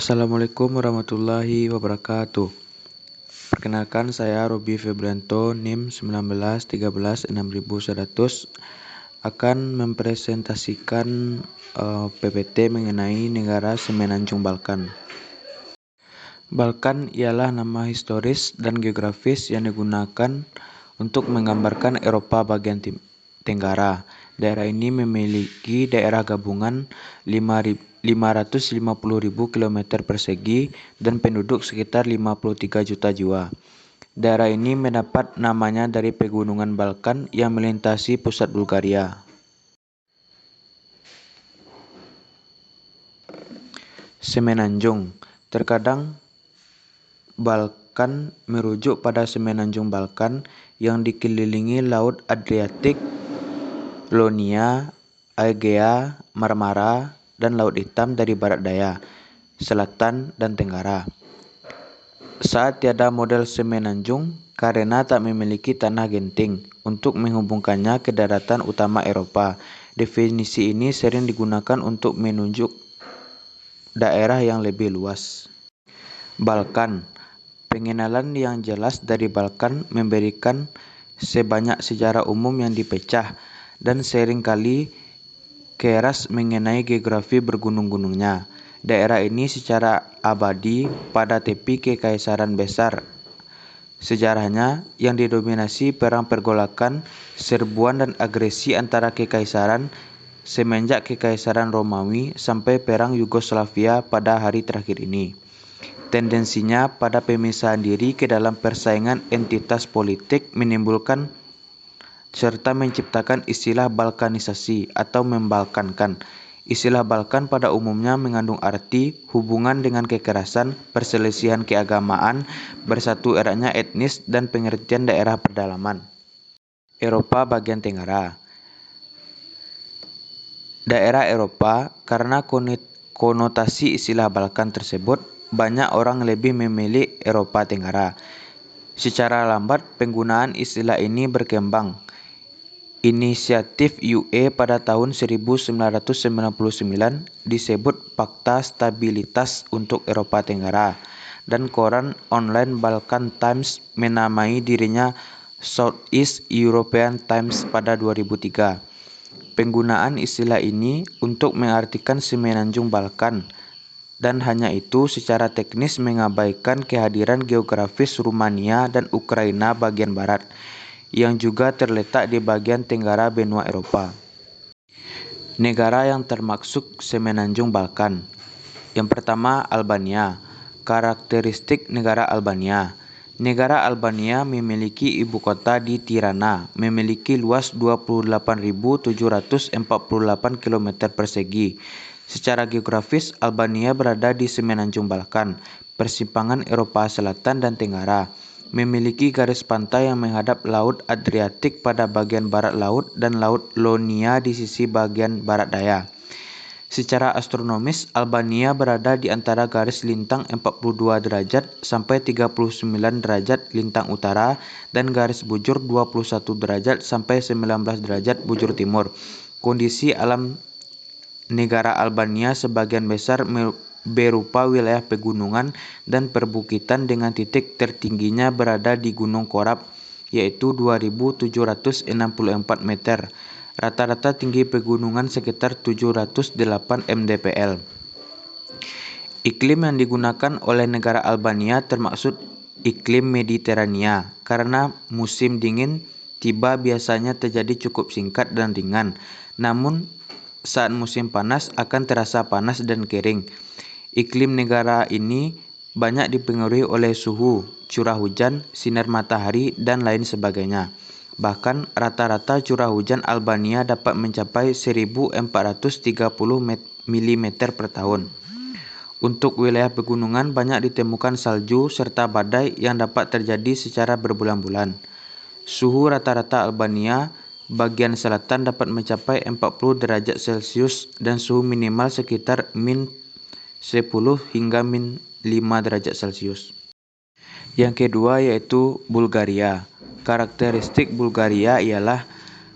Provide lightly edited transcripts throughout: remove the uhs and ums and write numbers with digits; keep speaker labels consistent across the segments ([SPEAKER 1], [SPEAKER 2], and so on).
[SPEAKER 1] Assalamualaikum warahmatullahi wabarakatuh. Perkenalkan, saya Robi Febrianto, NIM 191316.100 akan mempresentasikan PPT mengenai negara Semenanjung Balkan. Balkan ialah nama historis dan geografis yang digunakan untuk menggambarkan Eropa bagian tenggara. Daerah ini memiliki daerah gabungan 550.000 km persegi dan penduduk sekitar 53 juta jiwa. Daerah ini mendapat namanya dari pegunungan Balkan yang melintasi pusat Bulgaria. Semenanjung. Terkadang Balkan merujuk pada Semenanjung Balkan yang dikelilingi Laut Adriatik, Ionia, Aegea, Marmara, dan Laut Hitam dari barat daya, selatan, dan tenggara. Saat tiada model Semenanjung karena tak memiliki tanah genting untuk menghubungkannya ke daratan utama Eropa. Definisi ini sering digunakan untuk menunjuk daerah yang lebih luas. Balkan. Pengenalan yang jelas dari Balkan memberikan sebanyak sejarah umum yang dipecah dan seringkali keras mengenai geografi bergunung-gunungnya. Daerah ini secara abadi pada tepi Kekaisaran Besar. Sejarahnya yang didominasi perang pergolakan, serbuan dan agresi antara kekaisaran semenjak Kekaisaran Romawi sampai perang Yugoslavia pada hari terakhir ini. Tendensinya pada pemisahan diri ke dalam persaingan entitas politik menimbulkan serta menciptakan istilah balkanisasi atau membalkankan. Istilah Balkan pada umumnya mengandung arti hubungan dengan kekerasan, perselisihan keagamaan, bersatu eratnya etnis, dan pengertian daerah pedalaman. Eropa bagian tenggara. Daerah Eropa, karena konotasi istilah Balkan tersebut, banyak orang lebih memilih Eropa Tenggara. Secara lambat, penggunaan istilah ini berkembang. Inisiatif UE pada tahun 1999 disebut Fakta Stabilitas untuk Eropa Tenggara, dan koran online Balkan Times menamai dirinya Southeast European Times pada 2003. Penggunaan istilah ini untuk mengartikan Semenanjung Balkan, dan hanya itu secara teknis mengabaikan kehadiran geografis Rumania dan Ukraina bagian barat, yang juga terletak di bagian tenggara benua Eropa. Negara yang termasuk Semenanjung Balkan. Yang pertama, Albania. Karakteristik negara Albania. Negara Albania memiliki ibu kota di Tirana, memiliki luas 28.748 km persegi. Secara geografis, Albania berada di Semenanjung Balkan, persimpangan Eropa Selatan dan Tenggara. Memiliki garis pantai yang menghadap Laut Adriatik pada bagian barat laut dan Laut Ionia di sisi bagian barat daya. Secara astronomis, Albania berada di antara garis lintang 42 derajat sampai 39 derajat lintang utara dan garis bujur 21 derajat sampai 19 derajat bujur timur. Kondisi alam negara Albania sebagian besar berupa wilayah pegunungan dan perbukitan dengan titik tertingginya berada di Gunung Korab, yaitu 2.764 meter. Rata-rata tinggi pegunungan sekitar 708 mdpl. Iklim yang digunakan oleh negara Albania termasuk iklim Mediterania, karena musim dingin tiba biasanya terjadi cukup singkat dan ringan, namun saat musim panas akan terasa panas dan kering. Iklim negara ini banyak dipengaruhi oleh suhu, curah hujan, sinar matahari, dan lain sebagainya. Bahkan rata-rata curah hujan Albania dapat mencapai 1.430 mm per tahun. Untuk wilayah pegunungan banyak ditemukan salju serta badai yang dapat terjadi secara berbulan-bulan. Suhu rata-rata Albania bagian selatan dapat mencapai 40 derajat Celcius dan suhu minimal sekitar min 10 hingga min 5 derajat Celcius. Yang kedua yaitu Bulgaria. Karakteristik Bulgaria ialah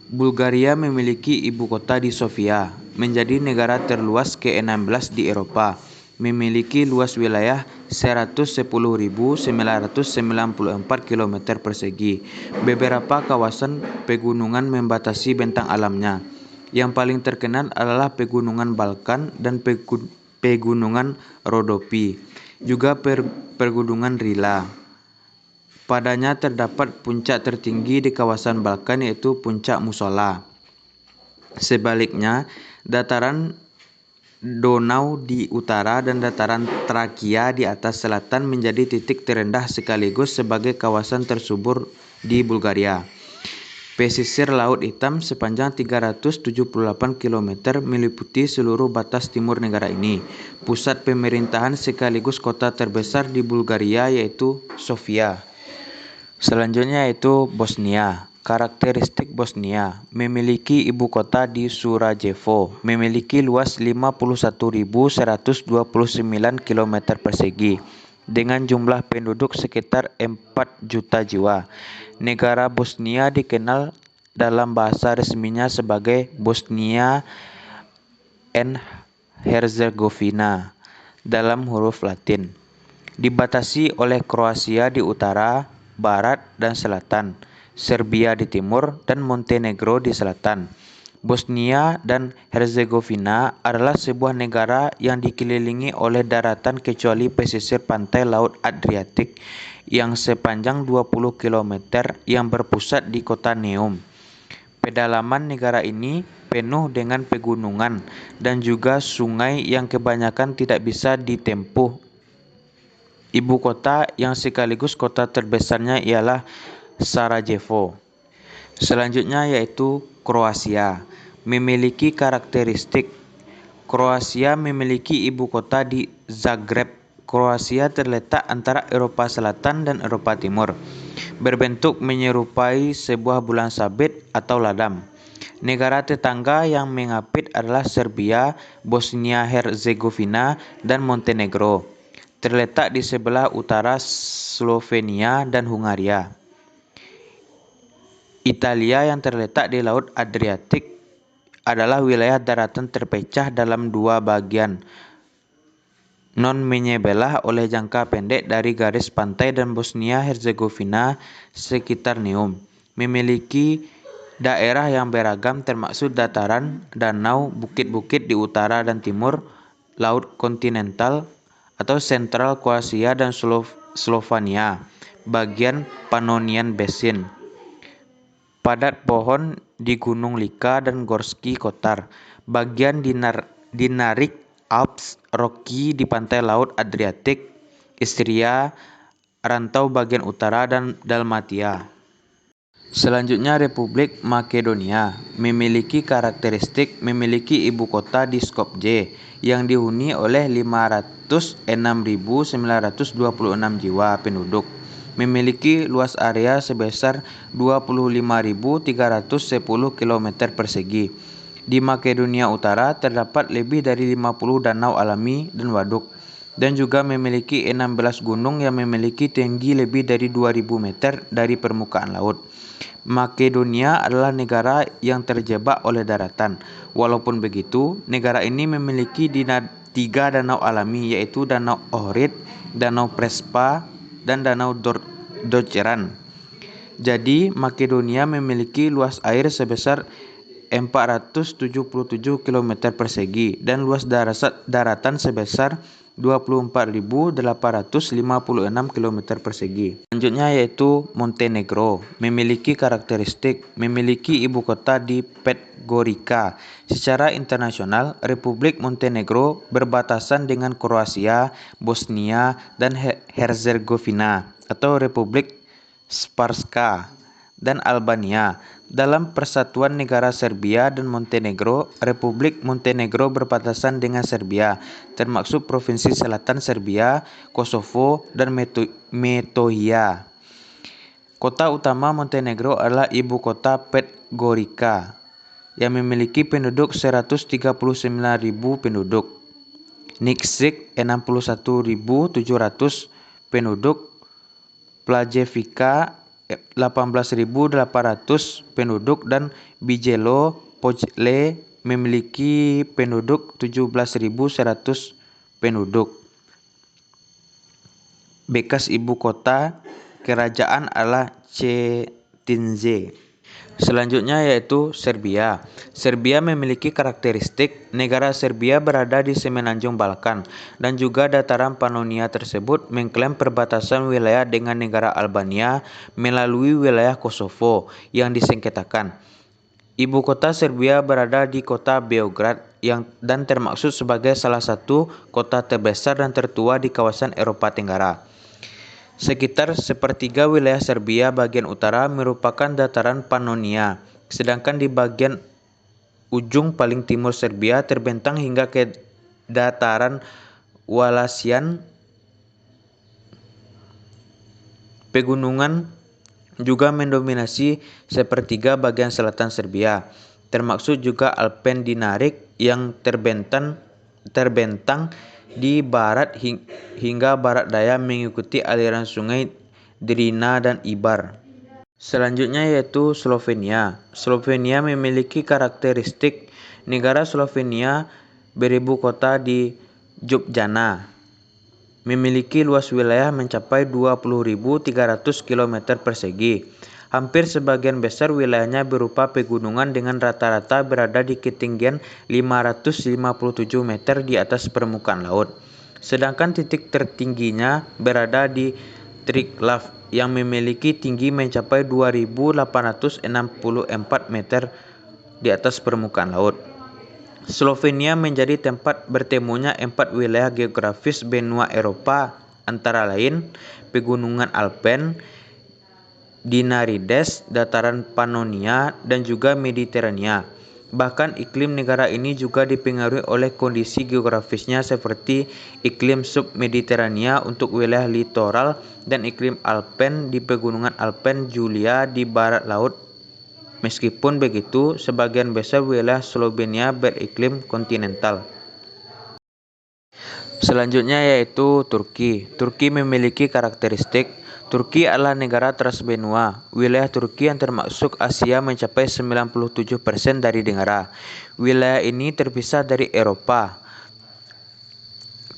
[SPEAKER 1] Bulgaria memiliki ibu kota di Sofia, menjadi negara terluas ke-16 di Eropa. memiliki luas wilayah 110.994 km persegi. Beberapa kawasan pegunungan membatasi bentang alamnya. Yang paling terkenal adalah Pegunungan Balkan dan Pegunungan Rodopi, juga Pegunungan Rila. Padanya terdapat puncak tertinggi di kawasan Balkan yaitu Puncak Musola. Sebaliknya, dataran Donau di utara dan dataran Trakia di atas selatan menjadi titik terendah sekaligus sebagai kawasan tersubur di Bulgaria. Pesisir Laut Hitam sepanjang 378 km meliputi seluruh batas timur negara ini. Pusat pemerintahan sekaligus kota terbesar di Bulgaria yaitu Sofia. Selanjutnya yaitu Bosnia. Karakteristik Bosnia memiliki ibu kota di Sarajevo, memiliki luas 51.129 km persegi dengan jumlah penduduk sekitar 4 juta jiwa. Negara Bosnia dikenal dalam bahasa resminya sebagai Bosnia and Herzegovina dalam huruf Latin. Dibatasi oleh Kroasia di utara, barat, dan selatan, Serbia di timur, dan Montenegro di selatan. Bosnia dan Herzegovina adalah sebuah negara yang dikelilingi oleh daratan kecuali pesisir pantai Laut Adriatik yang sepanjang 20 km yang berpusat di kota Neum. Pedalaman negara ini penuh dengan pegunungan dan juga sungai yang kebanyakan tidak bisa ditempuh. Ibu kota yang sekaligus kota terbesarnya ialah Sarajevo. Selanjutnya yaitu Kroasia. Memiliki karakteristik. Kroasia memiliki ibu kota di Zagreb. Kroasia terletak antara Eropa Selatan dan Eropa Timur. Berbentuk menyerupai sebuah bulan sabit atau ladam. Negara tetangga yang mengapit adalah Serbia, Bosnia-Herzegovina, dan Montenegro. Terletak di sebelah utara Slovenia dan Hungaria. Italia yang terletak di Laut Adriatik adalah wilayah daratan terpecah dalam dua bagian, menyebelah oleh jangka pendek dari garis pantai dan Bosnia-Herzegovina sekitar Neum. Memiliki daerah yang beragam termasuk dataran, danau, bukit-bukit di utara dan timur, laut kontinental atau Central Kroasia dan Slovenia, bagian Pannonian Basin. Padat pohon di Gunung Lika dan Gorski Kotar, bagian Dinaric Alps, Rocky di pantai Laut Adriatik, Istria, rantau bagian utara dan Dalmatia. Selanjutnya Republik Makedonia memiliki karakteristik memiliki ibu kota di Skopje yang dihuni oleh 506.926 jiwa penduduk. Memiliki luas area sebesar 25.310 km persegi. Di Makedonia Utara terdapat lebih dari 50 danau alami dan waduk, dan juga memiliki 16 gunung yang memiliki tinggi lebih dari 2.000 meter dari permukaan laut. Makedonia adalah negara yang terjebak oleh daratan. Walaupun begitu, negara ini memiliki 3 danau alami yaitu Danau Ohrid, Danau Prespa, dan Danau Docăran. Jadi, Makedonia memiliki luas air sebesar 477 km persegi dan luas daratan sebesar 24.856 km persegi. Selanjutnya yaitu Montenegro. Memiliki karakteristik memiliki ibu kota di Podgorica. Secara internasional, Republik Montenegro berbatasan dengan Kroasia, Bosnia, dan Herzegovina atau Republik Srpska dan Albania. Dalam Persatuan Negara Serbia dan Montenegro, Republik Montenegro berbatasan dengan Serbia, termasuk Provinsi Selatan Serbia, Kosovo, dan Metohija. Kota utama Montenegro adalah ibu kota Podgorica, yang memiliki penduduk 139.000 penduduk. Nikšić 61.700 penduduk. Plajevica 18.800 penduduk dan Bijelo Polje memiliki penduduk 17.100 penduduk. Bekas ibu kota kerajaan adalah Cetinje. Selanjutnya yaitu Serbia. Serbia memiliki karakteristik negara Serbia berada di semenanjung Balkan dan juga dataran Pannonia tersebut mengklaim perbatasan wilayah dengan negara Albania melalui wilayah Kosovo yang disengketakan. Ibu kota Serbia berada di kota Beograd dan termaksud sebagai salah satu kota terbesar dan tertua di kawasan Eropa Tenggara. Sekitar sepertiga wilayah Serbia bagian utara merupakan dataran Pannonia, sedangkan di bagian ujung paling timur Serbia terbentang hingga ke dataran Walasian. Pegunungan juga mendominasi sepertiga bagian selatan Serbia, termaksud juga Alpen Dinaric yang terbentang di barat hingga barat daya mengikuti aliran sungai Drina dan Ibar. Selanjutnya yaitu Slovenia. Slovenia memiliki karakteristik negara Slovenia beribu kota di Ljubljana. Memiliki luas wilayah mencapai 20.300 km persegi. Hampir sebagian besar wilayahnya berupa pegunungan dengan rata-rata berada di ketinggian 557 meter di atas permukaan laut. Sedangkan titik tertingginya berada di Triglav yang memiliki tinggi mencapai 2.864 meter di atas permukaan laut. Slovenia menjadi tempat bertemunya 4 wilayah geografis benua Eropa, antara lain Pegunungan Alpen, Dinarides, dataran Pannonia, dan juga Mediterania. Bahkan iklim negara ini juga dipengaruhi oleh kondisi geografisnya seperti iklim submediterania untuk wilayah litoral dan iklim Alpen di Pegunungan Alpen Julia di barat laut. Meskipun begitu, sebagian besar wilayah Slovenia beriklim kontinental. Selanjutnya yaitu Turki. Turki memiliki karakteristik. Turki adalah negara transbenua. Wilayah Turki yang termasuk Asia mencapai 97% dari negara. Wilayah ini terpisah dari Eropa.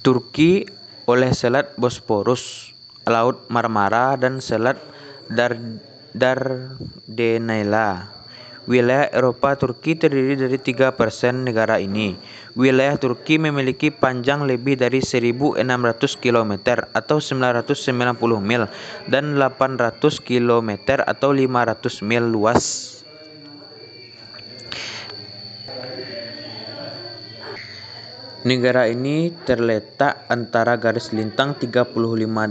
[SPEAKER 1] Turki oleh Selat Bosporus, Laut Marmara, dan Selat Dardanella. Wilayah Eropa Turki terdiri dari 3% negara ini. Wilayah Turki memiliki panjang lebih dari 1.600 km atau 990 mil dan 800 km atau 500 mil luas. Negara ini terletak antara garis lintang 35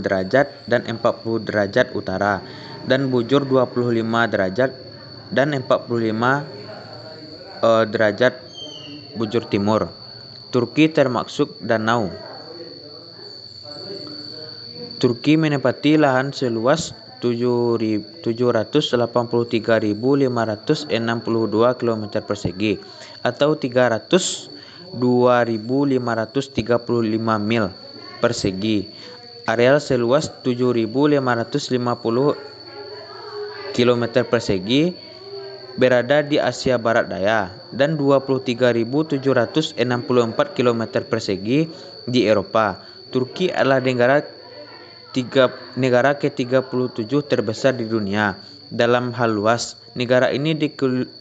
[SPEAKER 1] derajat dan 40 derajat utara dan bujur 25 derajat dan 45 derajat bujur timur. Turki termasuk danau. Turki menempati lahan seluas 783.562 km persegi atau 302.535 mil persegi. Areal seluas 7.550 km persegi berada di Asia Barat Daya dan 23.764 km persegi di Eropa. Turki adalah negara ke-37 terbesar di dunia dalam hal luas. Negara ini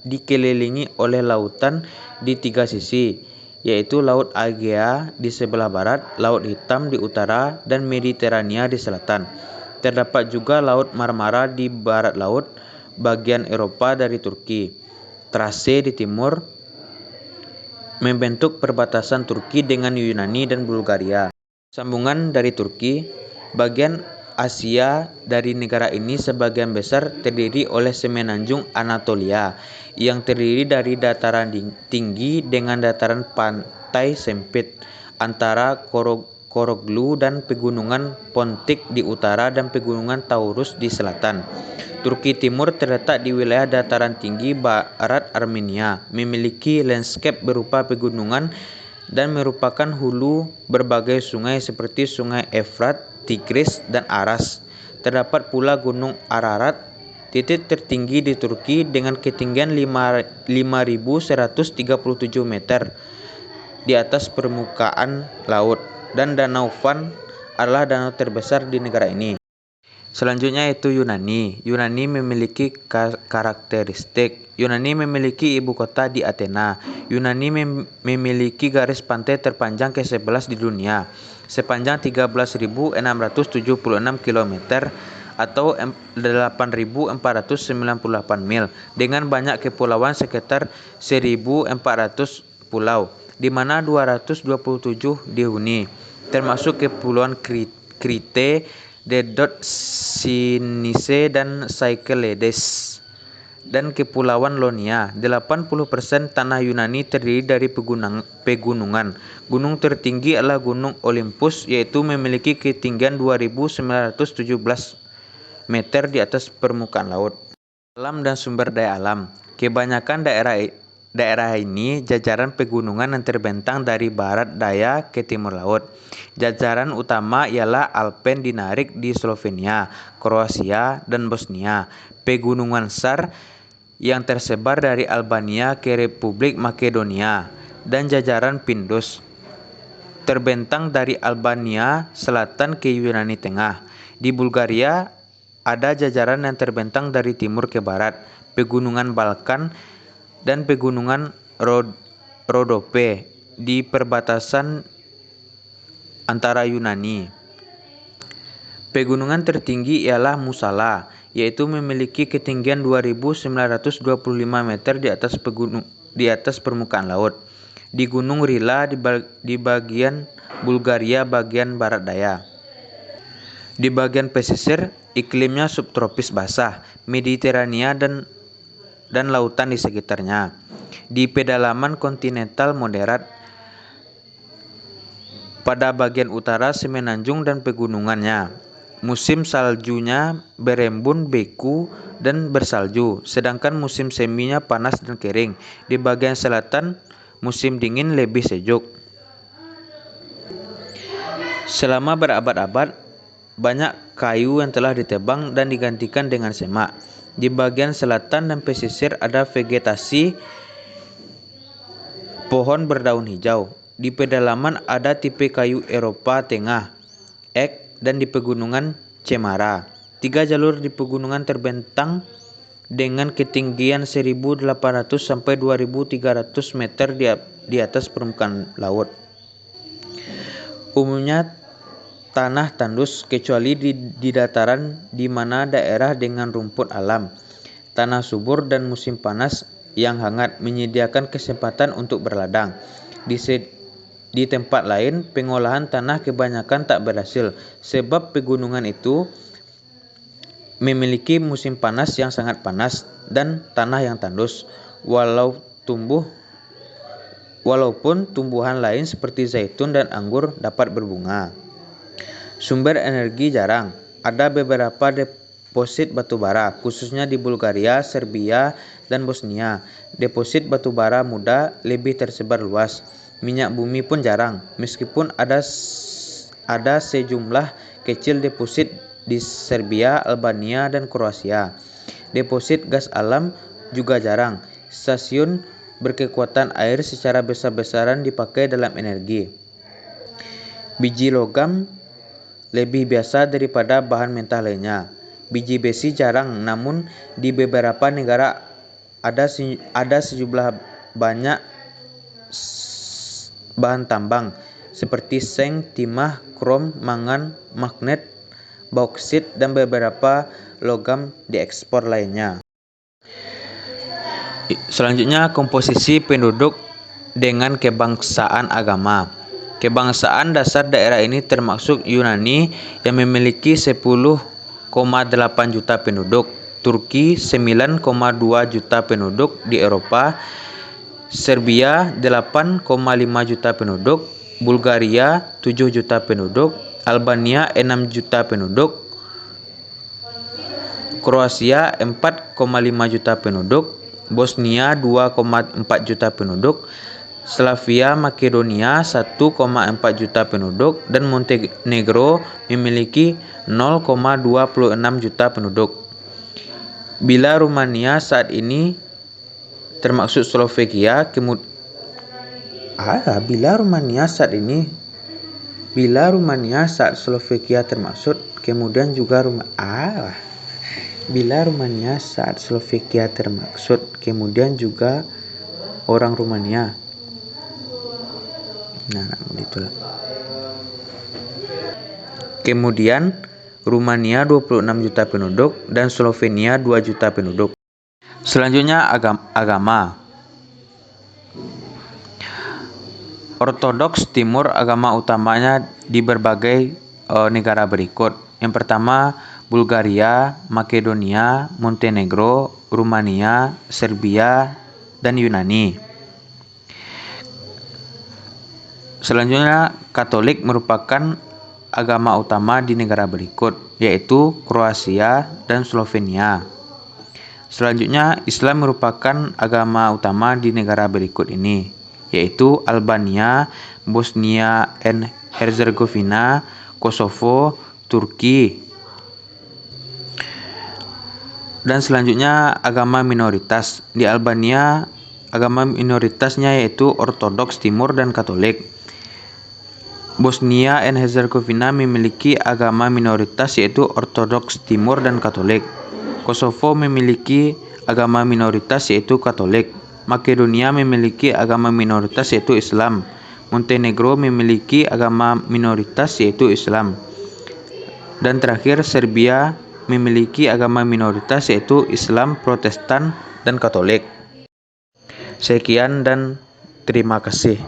[SPEAKER 1] dikelilingi oleh lautan di 3 sisi, yaitu Laut Egea di sebelah barat, Laut Hitam di utara, dan Mediterania di selatan. Terdapat juga Laut Marmara di barat laut bagian Eropa dari Turki. Thrace di timur membentuk perbatasan Turki dengan Yunani dan Bulgaria. Sambungan dari Turki, bagian Asia dari negara ini sebagian besar terdiri oleh semenanjung Anatolia yang terdiri dari dataran tinggi dengan dataran pantai sempit antara Koroglu dan Pegunungan Pontik di utara dan Pegunungan Taurus di selatan. Turki Timur terletak di wilayah dataran tinggi barat Armenia, memiliki landscape berupa pegunungan dan merupakan hulu berbagai sungai seperti Sungai Efrat, Tigris, dan Aras. Terdapat pula Gunung Ararat, titik tertinggi di Turki dengan ketinggian 5.137 meter di atas permukaan laut. dan Danau Van adalah danau terbesar di negara ini. Selanjutnya yaitu Yunani. Yunani memiliki karakteristik. Yunani memiliki ibu kota di Athena. Yunani memiliki garis pantai terpanjang ke-11 di dunia, sepanjang 13.676 km atau 8.498 mil, dengan banyak kepulauan sekitar 1.400 pulau, di mana 227 dihuni, termasuk Kepulauan Crete, Dedot, Sinise, dan Cyclades, dan Kepulauan Ionia. 80% tanah Yunani terdiri dari pegunungan. Gunung tertinggi adalah Gunung Olympus, yaitu memiliki ketinggian 2.917 meter di atas permukaan laut. Alam dan sumber daya alam. Kebanyakan daerah ini jajaran pegunungan yang terbentang dari barat daya ke timur laut. Jajaran utama ialah Alpen Dinaric di Slovenia, Kroasia, dan Bosnia. Pegunungan Sar yang tersebar dari Albania ke Republik Makedonia, dan jajaran Pindus terbentang dari Albania Selatan ke Yunani Tengah. Di Bulgaria ada jajaran yang terbentang dari timur ke barat, Pegunungan Balkan dan Pegunungan Rhodope di perbatasan antara Yunani. Pegunungan tertinggi ialah Musala, yaitu memiliki ketinggian 2.925 meter di atas permukaan laut. Di Gunung Rila di bagian Bulgaria bagian barat daya. Di bagian pesisir, iklimnya subtropis basah, Mediterania dan lautan di sekitarnya. Di pedalaman kontinental moderat, pada bagian utara Semenanjung dan pegunungannya, musim saljunya berembun, beku, dan bersalju, sedangkan musim seminya panas dan kering. Di bagian selatan, musim dingin lebih sejuk. Selama berabad-abad, banyak kayu yang telah ditebang dan digantikan dengan semak. Di bagian selatan dan pesisir ada vegetasi pohon berdaun hijau. Di pedalaman ada tipe kayu Eropa Tengah, ek, dan di pegunungan cemara. 3 jalur di pegunungan terbentang dengan ketinggian 1.800 sampai 2.300 meter di atas permukaan laut. Umumnya tanah tandus kecuali di dataran di mana daerah dengan rumput alam, tanah subur, dan musim panas yang hangat menyediakan kesempatan untuk berladang. Di tempat lain, pengolahan tanah kebanyakan tak berhasil sebab pegunungan itu memiliki musim panas yang sangat panas dan tanah yang tandus, walaupun tumbuhan lain seperti zaitun dan anggur dapat berbunga. Sumber energi jarang. Ada beberapa deposit batubara, khususnya di Bulgaria, Serbia, dan Bosnia. Deposit batubara muda lebih tersebar luas. Minyak bumi pun jarang, meskipun ada sejumlah kecil deposit di Serbia, Albania, dan Kroasia. Deposit gas alam juga jarang. Stasiun berkekuatan air secara besar-besaran dipakai dalam energi. Biji logam lebih biasa daripada bahan mentah lainnya. Biji besi jarang, namun di beberapa negara ada sejumlah banyak bahan tambang seperti seng, timah, krom, mangan, magnet, bauksit, dan beberapa logam diekspor lainnya. Selanjutnya, komposisi penduduk dengan kebangsaan agama. Kebangsaan dasar daerah ini termasuk Yunani yang memiliki 10,8 juta penduduk, Turki 9,2 juta penduduk di Eropa, Serbia 8,5 juta penduduk, Bulgaria 7 juta penduduk, Albania 6 juta penduduk, Kroasia 4,5 juta penduduk, Bosnia 2,4 juta penduduk, Slavia Makedonia 1,4 juta penduduk, dan Montenegro memiliki 0,26 juta penduduk. Bila Rumania saat ini termasuk Slovakia, Bila Rumania saat Slovakia termaksud, kemudian juga Bila Rumania saat Slovakia termaksud, kemudian juga orang Rumania. Nah, itulah. Kemudian Rumania 26 juta penduduk dan Slovenia 2 juta penduduk. Selanjutnya agama. Ortodoks Timur agama utamanya di berbagai negara berikut. Yang pertama Bulgaria, Makedonia, Montenegro, Rumania, Serbia, dan Yunani. Selanjutnya Katolik merupakan agama utama di negara berikut, yaitu Kroasia dan Slovenia. Selanjutnya Islam merupakan agama utama di negara berikut ini, yaitu Albania, Bosnia and Herzegovina, Kosovo, Turki. Dan selanjutnya agama minoritas. Di Albania agama minoritasnya yaitu Ortodoks Timur dan Katolik. Bosnia and Herzegovina memiliki agama minoritas yaitu Ortodoks Timur dan Katolik. Kosovo memiliki agama minoritas yaitu Katolik. Makedonia memiliki agama minoritas yaitu Islam. Montenegro memiliki agama minoritas yaitu Islam. Dan terakhir Serbia memiliki agama minoritas yaitu Islam, Protestan, dan Katolik. Sekian dan terima kasih.